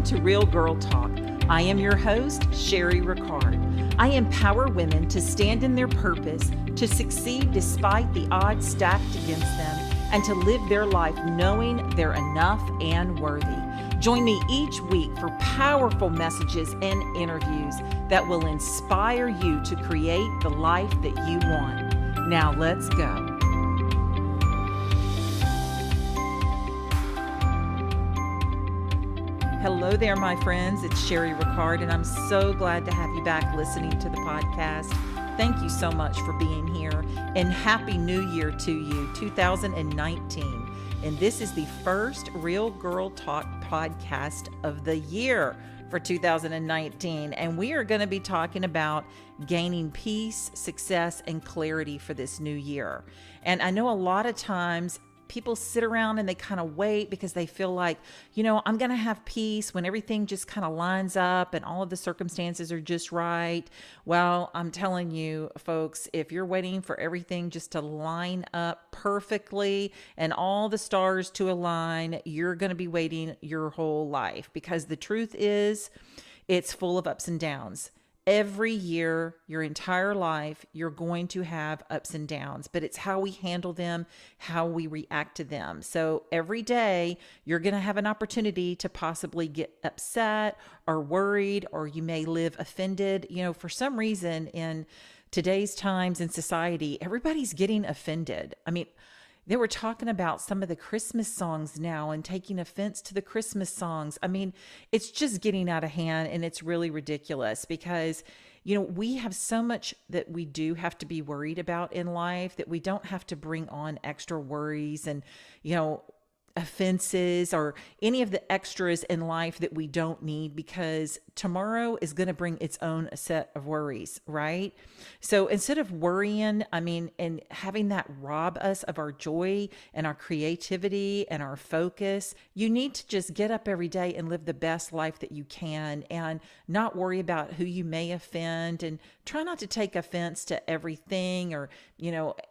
Welcome to Real Girl Talk. I am your host, Sherry Ricard. I empower women to stand in their purpose, to succeed despite the odds stacked against them, and to live their life knowing they're enough and worthy. Join me each week for powerful messages and interviews that will inspire you to create the life that you want. Now let's go. Hello there, my friends. It's Sherry Ricard, and I'm so glad to have you back listening to the podcast. Thank you so much for being here, and Happy New Year to you, 2019. And this is the first Real Girl Talk podcast of the year for 2019. And we are going to be talking about gaining peace, success, and clarity for this new year. And I know a lot of times people sit around and they kind of wait because they feel like, I'm going to have peace when everything just kind of lines up and all of the circumstances are just right. Well, I'm telling you, folks, if you're waiting for everything just to line up perfectly and all the stars to align, you're going to be waiting your whole life, because the truth is it's full of ups and downs. Every year, your entire life, you're going to have ups and downs, but it's how we handle them, how we react to them. So every day, you're going to have an opportunity to possibly get upset or worried, or you may live offended. For some reason in today's times in society, everybody's getting offended. They were talking about some of the Christmas songs now and taking offense to the Christmas songs. It's just getting out of hand, and it's really ridiculous because, we have so much that we do have to be worried about in life that we don't have to bring on extra worries and, offenses or any of the extras in life that we don't need, because tomorrow is going to bring its own set of worries, right? So instead of worrying, and having that rob us of our joy and our creativity and our focus, you need to just get up every day and live the best life that you can and not worry about who you may offend, and try not to take offense to everything or,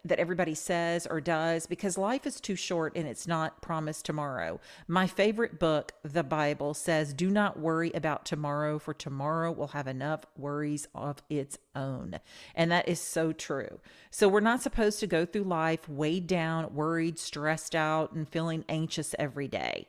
that everybody says or does, because life is too short and it's not promised tomorrow. My favorite book, the Bible, says, "Do not worry about tomorrow, for tomorrow will have enough worries of its own." And that is so true. So we're not supposed to go through life weighed down, worried, stressed out, and feeling anxious every day.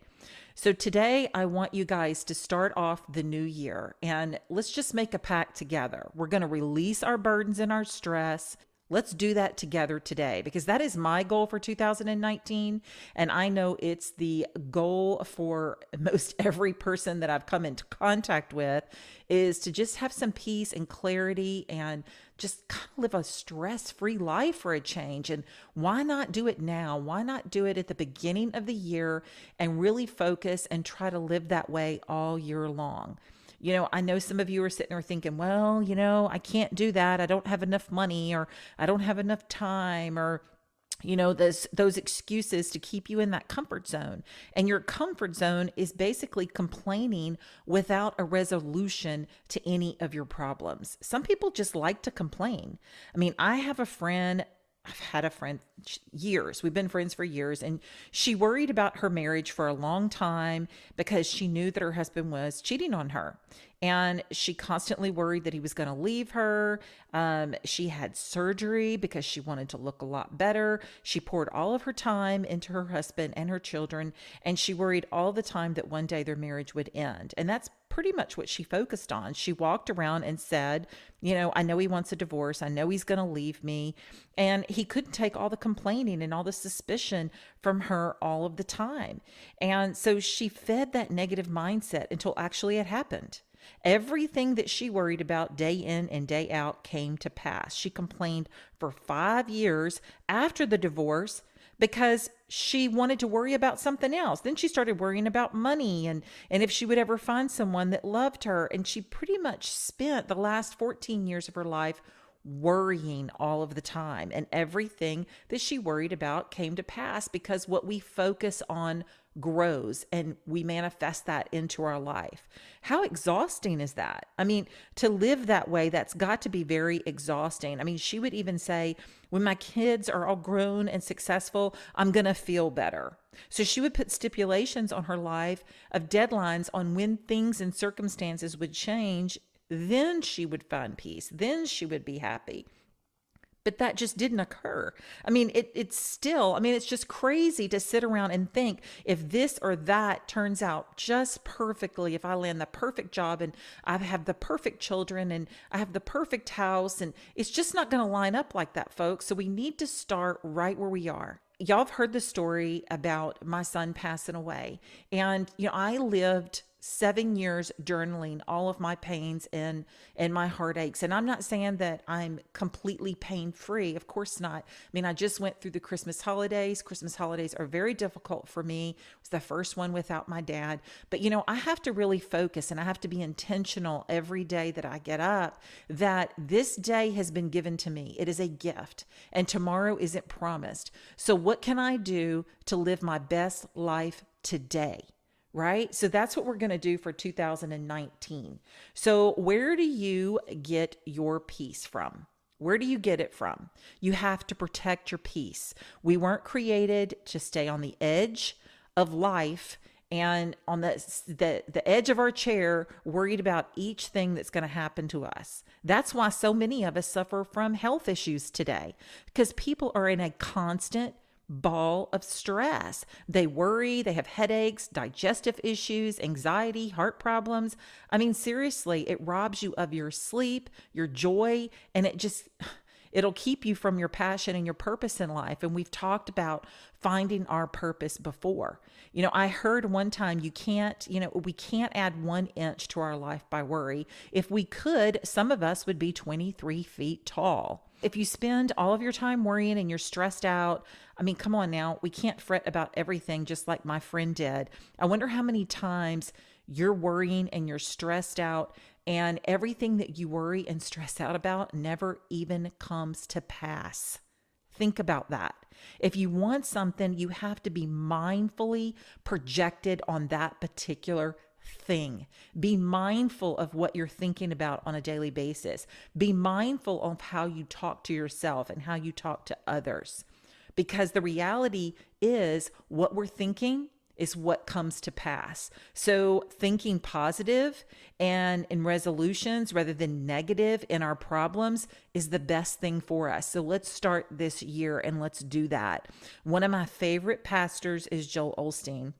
So today I want you guys to start off the new year, and let's just make a pact together. We're going to release our burdens and our stress. Let's do that together today, because that is my goal for 2019. And I know it's the goal for most every person that I've come into contact with, is to just have some peace and clarity and just kind of live a stress-free life for a change. And why not do it now? Why not do it at the beginning of the year and really focus and try to live that way all year long? I know some of you are sitting there thinking, well, I can't do that. I don't have enough money, or I don't have enough time, or, those excuses to keep you in that comfort zone. And your comfort zone is basically complaining without a resolution to any of your problems. Some people just like to complain. I've had a friend years. We've been friends for years, and she worried about her marriage for a long time because she knew that her husband was cheating on her. And she constantly worried that he was going to leave her. She had surgery because she wanted to look a lot better. She poured all of her time into her husband and her children, and she worried all the time that one day their marriage would end. And that's pretty much what she focused on. She walked around and said, I know he wants a divorce. I know he's going to leave me. And he couldn't take all the complaining and all the suspicion from her all of the time. And so she fed that negative mindset until actually it happened. Everything that she worried about day in and day out came to pass. She complained for 5 years after the divorce because she wanted to worry about something else. Then she started worrying about money and if she would ever find someone that loved her. And she pretty much spent the last 14 years of her life worrying all of the time. And everything that she worried about came to pass because what we focus on grows and we manifest that into our life. How exhausting is that? I mean, to live that way, that's got to be very exhausting. I mean, she would even say, when my kids are all grown and successful, I'm going to feel better. So she would put stipulations on her life of deadlines on when things and circumstances would change. Then she would find peace. Then she would be happy. But that just didn't occur. I mean, it's still, I mean, it's just crazy to sit around and think if this or that turns out just perfectly, if I land the perfect job and I have the perfect children and I have the perfect house, and it's just not going to line up like that, folks. So we need to start right where we are. Y'all have heard the story about my son passing away. And, I lived 7 years journaling all of my pains and my heartaches. And I'm not saying that I'm completely pain free. Of course not. I mean, I just went through the Christmas holidays. Christmas holidays are very difficult for me. It was the first one without my dad. But, I have to really focus and I have to be intentional every day that I get up that this day has been given to me. It is a gift and tomorrow isn't promised. So what can I do to live my best life today? Right? So that's what we're going to do for 2019. So where do you get your peace from? Where do you get it from? You have to protect your peace. We weren't created to stay on the edge of life and on the edge of our chair, worried about each thing that's going to happen to us. That's why so many of us suffer from health issues today, because people are in a constant ball of stress. They worry, they have headaches, digestive issues, anxiety, heart problems. I mean, seriously, it robs you of your sleep, your joy, and it'll keep you from your passion and your purpose in life. And we've talked about finding our purpose before. I heard one time we can't add 1 inch to our life by worry. If we could, some of us would be 23 feet tall. If you spend all of your time worrying and you're stressed out, I mean, come on now, we can't fret about everything just like my friend did. I wonder how many times you're worrying and you're stressed out and everything that you worry and stress out about never even comes to pass. Think about that. If you want something, you have to be mindfully projected on that particular thing. Be mindful of what you're thinking about on a daily basis. Be mindful of how you talk to yourself and how you talk to others. Because the reality is what we're thinking is what comes to pass. So thinking positive and in resolutions rather than negative in our problems is the best thing for us. So let's start this year and let's do that. One of my favorite pastors is Joel Osteen.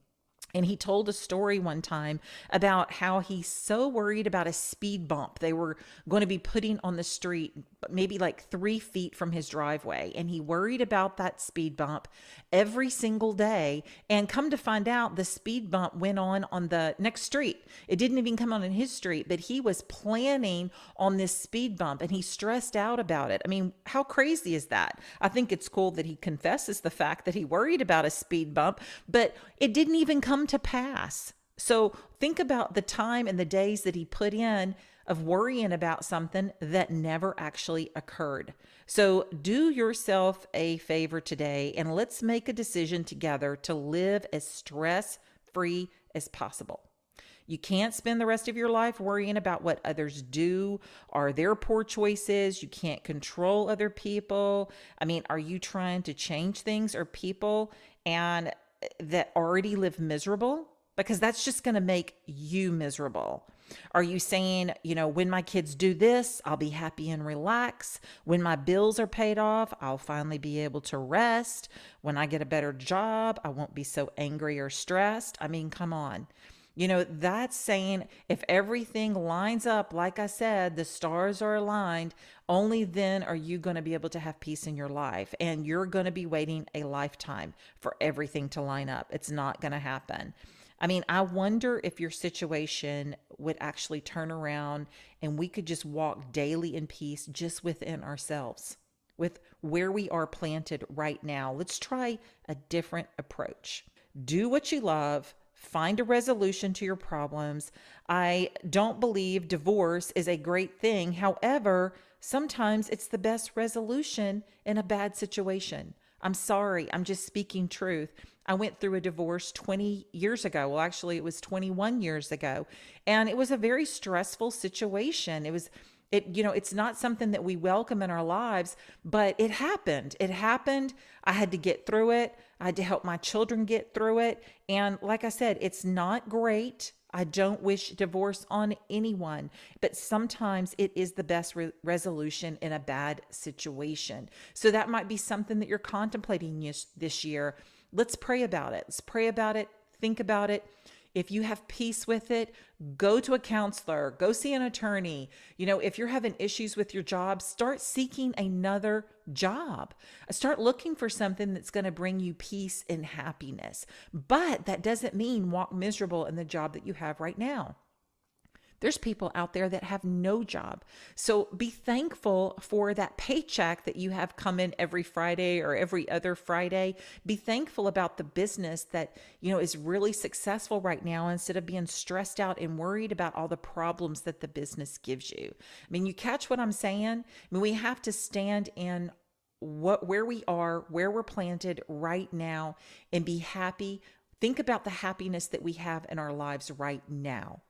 And he told a story one time about how he's so worried about a speed bump they were going to be putting on the street, maybe like 3 feet from his driveway. And he worried about that speed bump every single day. And come to find out, the speed bump went on the next street. It didn't even come on in his street, but he was planning on this speed bump and he stressed out about it. I mean, how crazy is that? I think it's cool that he confesses the fact that he worried about a speed bump, but it didn't even come to pass. So think about the time and the days that he put in of worrying about something that never actually occurred. So do yourself a favor today and let's make a decision together to live as stress-free as possible. You can't spend the rest of your life worrying about what others do or their poor choices. You can't control other people. I mean, are you trying to change things or people and that already live miserable? Because that's just going to make you miserable. Are you saying, when my kids do this, I'll be happy and relax. When my bills are paid off, I'll finally be able to rest. When I get a better job, I won't be so angry or stressed. I mean, come on. That's saying if everything lines up, like I said, the stars are aligned, only then are you going to be able to have peace in your life. And you're going to be waiting a lifetime for everything to line up. It's not going to happen. I mean, I wonder if your situation would actually turn around and we could just walk daily in peace just within ourselves, with where we are planted right now. Let's try a different approach. Do what you love. Find a resolution to your problems. I don't believe divorce is a great thing. However, sometimes it's the best resolution in a bad situation. I'm sorry, I'm just speaking truth. I went through a divorce 20 years ago. Well, actually, it was 21 years ago. And it was a very stressful situation. It's not something that we welcome in our lives, but it happened. It happened. I had to get through it. I had to help my children get through it. And like I said, it's not great. I don't wish divorce on anyone, but sometimes it is the best resolution in a bad situation. So that might be something that you're contemplating this year. Let's pray about it. Let's pray about it. Think about it. If you have peace with it, go to a counselor, go see an attorney. If you're having issues with your job, start seeking another job. Start looking for something that's going to bring you peace and happiness. But that doesn't mean walk miserable in the job that you have right now. There's people out there that have no job. So be thankful for that paycheck that you have come in every Friday or every other Friday. Be thankful about the business that, is really successful right now instead of being stressed out and worried about all the problems that the business gives you. I mean, you catch what I'm saying? We have to stand in where we are, where we're planted right now, and be happy. Think about the happiness that we have in our lives right now.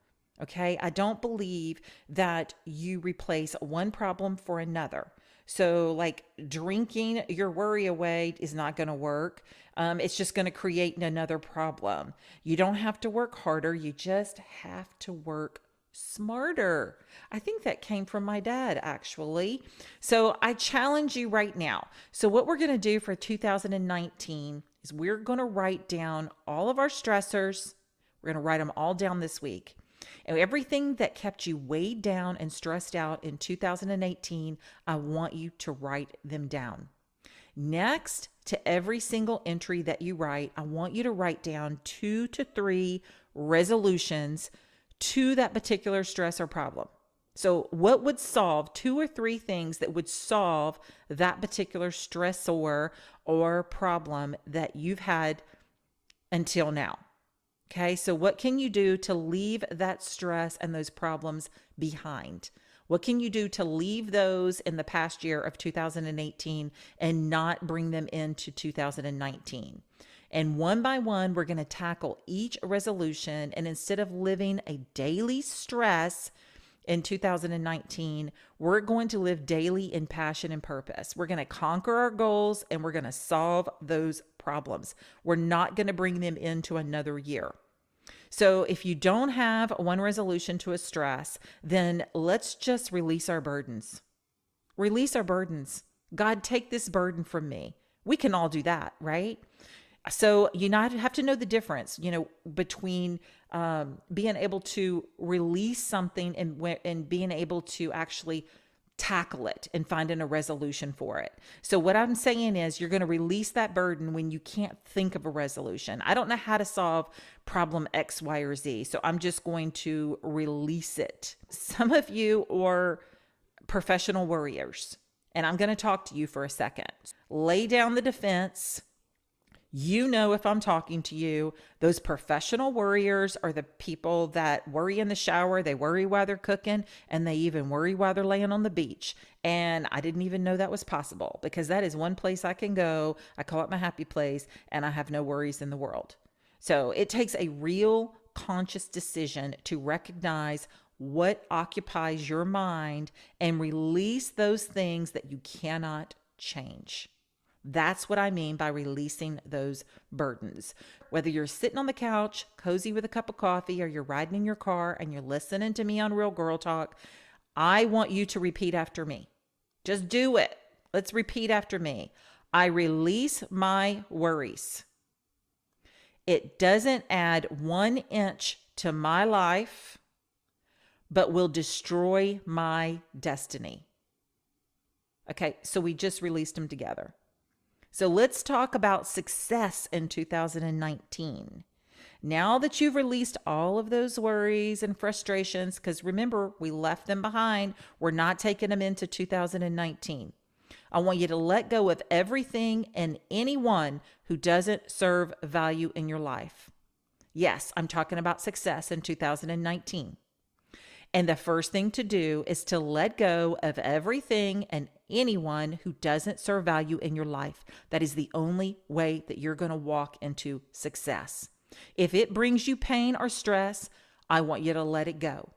Okay, I don't believe that you replace one problem for another. So like drinking your worry away is not going to work. It's just going to create another problem. You don't have to work harder. You just have to work smarter. I think that came from my dad, actually. So I challenge you right now. So what we're going to do for 2019 is we're going to write down all of our stressors. We're going to write them all down this week. And everything that kept you weighed down and stressed out in 2018, I want you to write them down. Next to every single entry that you write, I want you to write down 2 to 3 resolutions to that particular stress or problem. So what would solve 2 or 3 things that would solve that particular stressor or problem that you've had until now? Okay, so what can you do to leave that stress and those problems behind? What can you do to leave those in the past year of 2018 and not bring them into 2019? And one by one, we're going to tackle each resolution. And instead of living a daily stress in 2019, we're going to live daily in passion and purpose. We're going to conquer our goals and we're going to solve those problems. We're not going to bring them into another year. So if you don't have one resolution to a stress, then let's just release our burdens. Release our burdens. God, take this burden from me. We can all do that, right? So you have to know the difference, between being able to release something and being able to actually tackle it and finding a resolution for it. So what I'm saying is you're going to release that burden when you can't think of a resolution. I don't know how to solve problem X, Y, or Z, so I'm just going to release it. Some of you are professional worriers, and I'm going to talk to you for a second. Lay down the defense. If I'm talking to you, those professional worriers are the people that worry in the shower, they worry while they're cooking, and they even worry while they're laying on the beach. And I didn't even know that was possible because that is one place I can go. I call it my happy place, and I have no worries in the world. So it takes a real conscious decision to recognize what occupies your mind and release those things that you cannot change. That's what I mean by releasing those burdens. Whether you're sitting on the couch, cozy with a cup of coffee, or you're riding in your car and you're listening to me on Real Girl Talk, I want you to repeat after me. Just do it. Let's repeat after me. I release my worries. It doesn't add 1 inch to my life, but will destroy my destiny. Okay, so we just released them together. So let's talk about success in 2019. Now that you've released all of those worries and frustrations, because remember, we left them behind, we're not taking them into 2019. I want you to let go of everything and anyone who doesn't serve value in your life. Yes, I'm talking about success in 2019. And the first thing to do is to let go of everything and anyone who doesn't serve value in your life. That is the only way that you're going to walk into success. If it brings you pain or stress, I want you to let it go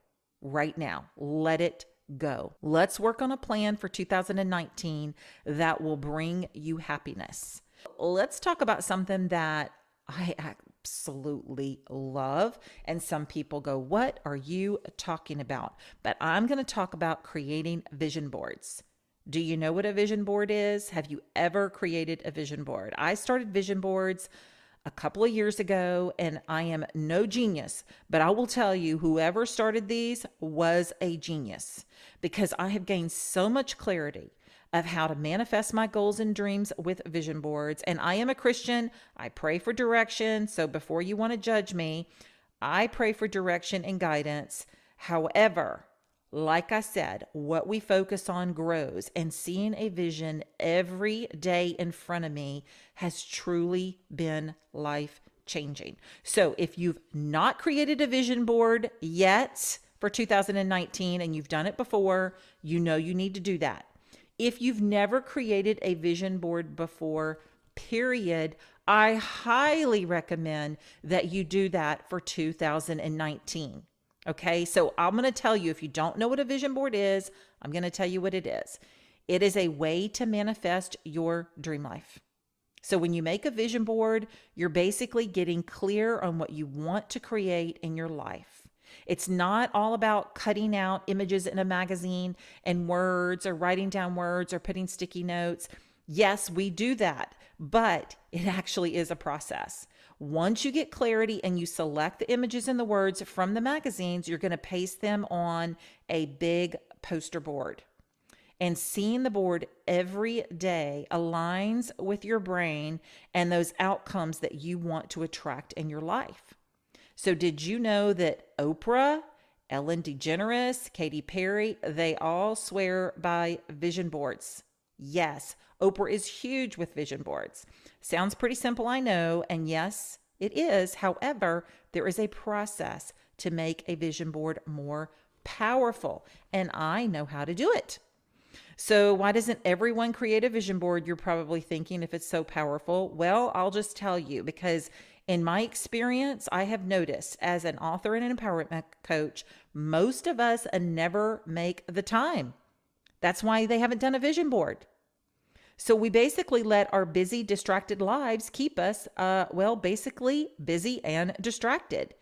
right now. Let it go. Let's work on a plan for 2019 that will bring you happiness. Let's talk about something that I absolutely love. And some people go, what are you talking about? But I'm going to talk about creating vision boards. Do you know what a vision board is? Have you ever created a vision board? I started vision boards a couple of years ago, and I am no genius, but I will tell you, whoever started these was a genius, because I have gained so much clarity of how to manifest my goals and dreams with vision boards. And I am a Christian. I pray for direction. So before you want to judge me, I pray for direction and guidance. However, like I said, what we focus on grows, and seeing a vision every day in front of me has truly been life changing. So if you've not created a vision board yet for 2019 and you've done it before, you know you need to do that. If you've never created a vision board before, period, I highly recommend that you do that for 2019. Okay, so I'm going to tell you, if you don't know what a vision board is, I'm going to tell you what it is. It is a way to manifest your dream life. So when you make a vision board, you're basically getting clear on what you want to create in your life. It's not all about cutting out images in a magazine and words, or writing down words, or putting sticky notes. Yes, we do that, but it actually is a process. Once you get clarity and you select the images and the words from the magazines, you're going to paste them on a big poster board. And seeing the board every day aligns with your brain and those outcomes that you want to attract in your life. So did you know that Oprah, Ellen DeGeneres, Katy Perry, they all swear by vision boards? Yes, Oprah is huge with vision boards. Sounds pretty simple, I know, and yes, it is. However, there is a process to make a vision board more powerful, and I know how to do it. So why doesn't everyone create a vision board? You're probably thinking, if it's so powerful. Well, I'll just tell you, because in my experience, I have noticed as an author and an empowerment coach, most of us never make the time. That's why they haven't done a vision board. So we basically let our busy, distracted lives keep us, basically busy and distracted.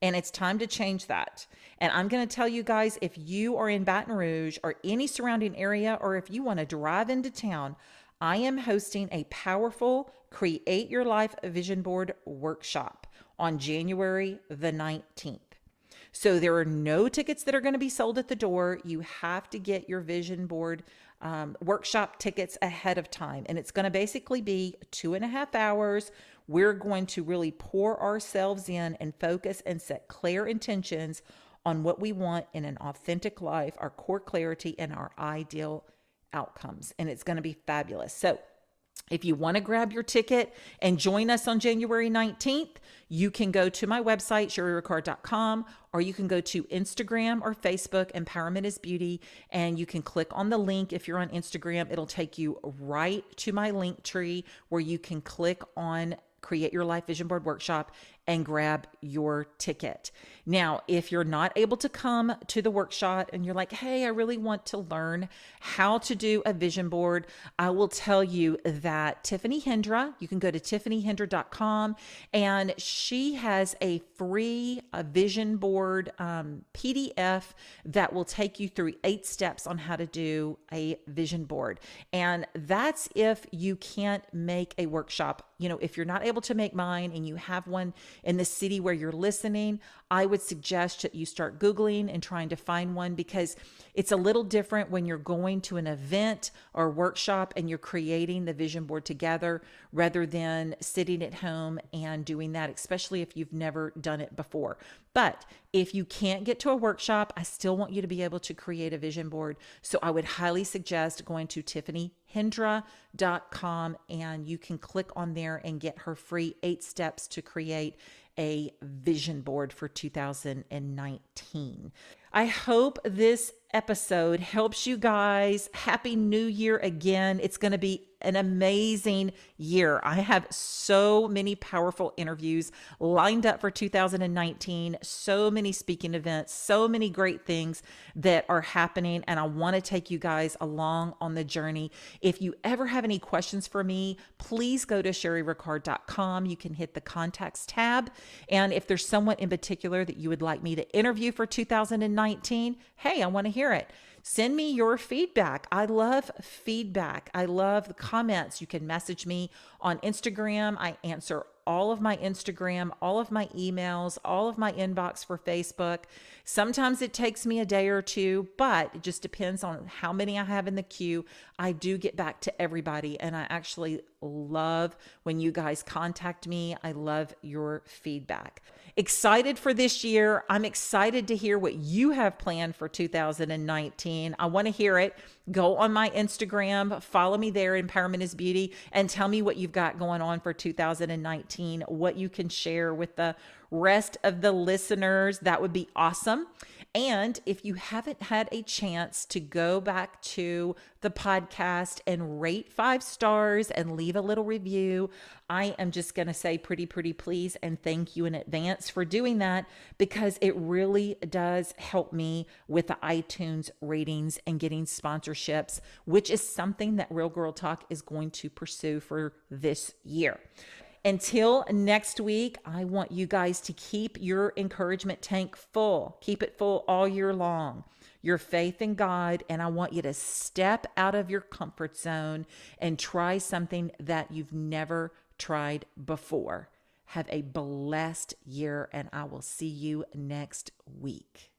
And it's time to change that. And I'm going to tell you guys, if you are in Baton Rouge or any surrounding area, or if you want to drive into town, I am hosting a powerful Create Your Life Vision Board workshop on January the 19th. So there are no tickets that are going to be sold at the door. You have to get your vision board workshop tickets ahead of time. And it's going to basically be 2.5 hours. We're going to really pour ourselves in and focus and set clear intentions on what we want in an authentic life, our core clarity, and our ideal outcomes. And it's going to be fabulous. So if you want to grab your ticket and join us on January 19th, you can go to my website, sherryricard.com, or you can go to Instagram or Facebook, Empowerment is Beauty, and you can click on the link. If you're on Instagram, it'll take you right to my link tree where you can click on Create Your Life Vision Board Workshop and grab your ticket. Now, if you're not able to come to the workshop and you're like, hey, I really want to learn how to do a vision board, I will tell you that Tiffany Hendra, you can go to tiffanyhendra.com, and she has a free vision board PDF that will take you through 8 steps on how to do a vision board. And that's if you can't make a workshop. You know, if you're not able to make mine and you have one in the city where you're listening, I would suggest that you start Googling and trying to find one, because it's a little different when you're going to an event or workshop and you're creating the vision board together rather than sitting at home and doing that, especially if you've never done it before. But if you can't get to a workshop, I still want you to be able to create a vision board. So I would highly suggest going to hendra.com, and you can click on there and get her free 8 steps to create a vision board for 2019. I hope this episode helps you guys. Happy New Year again. It's going to be an amazing year. I have so many powerful interviews lined up for 2019, so many speaking events, so many great things that are happening, and I want to take you guys along on the journey. If you ever have any questions for me, please go to sherryricard.com. You can hit the contacts tab, and if there's someone in particular that you would like me to interview for 2019, hey, I want to hear it. Send me your feedback. I love feedback. I love the comments. You can message me on Instagram. I answer all of my Instagram, all of my emails, all of my inbox for Facebook. Sometimes it takes me a day or two, but it just depends on how many I have in the queue. I do get back to everybody, and I actually love when you guys contact me. I love your feedback. Excited for this year. I'm excited to hear what you have planned for 2019. I want to hear it. Go on my Instagram, follow me there, Empowerment is Beauty, and tell me what you've got going on for 2019, what you can share with the rest of the listeners. That would be awesome. And if you haven't had a chance to go back to the podcast and rate 5 stars and leave a little review, I am just going to say pretty please and thank you in advance for doing that, because it really does help me with the iTunes ratings and getting sponsorships, which is something that Real Girl Talk is going to pursue for this year. Until next week, I want you guys to keep your encouragement tank full. Keep it full all year long. Your faith in God, and I want you to step out of your comfort zone and try something that you've never tried before. Have a blessed year, and I will see you next week.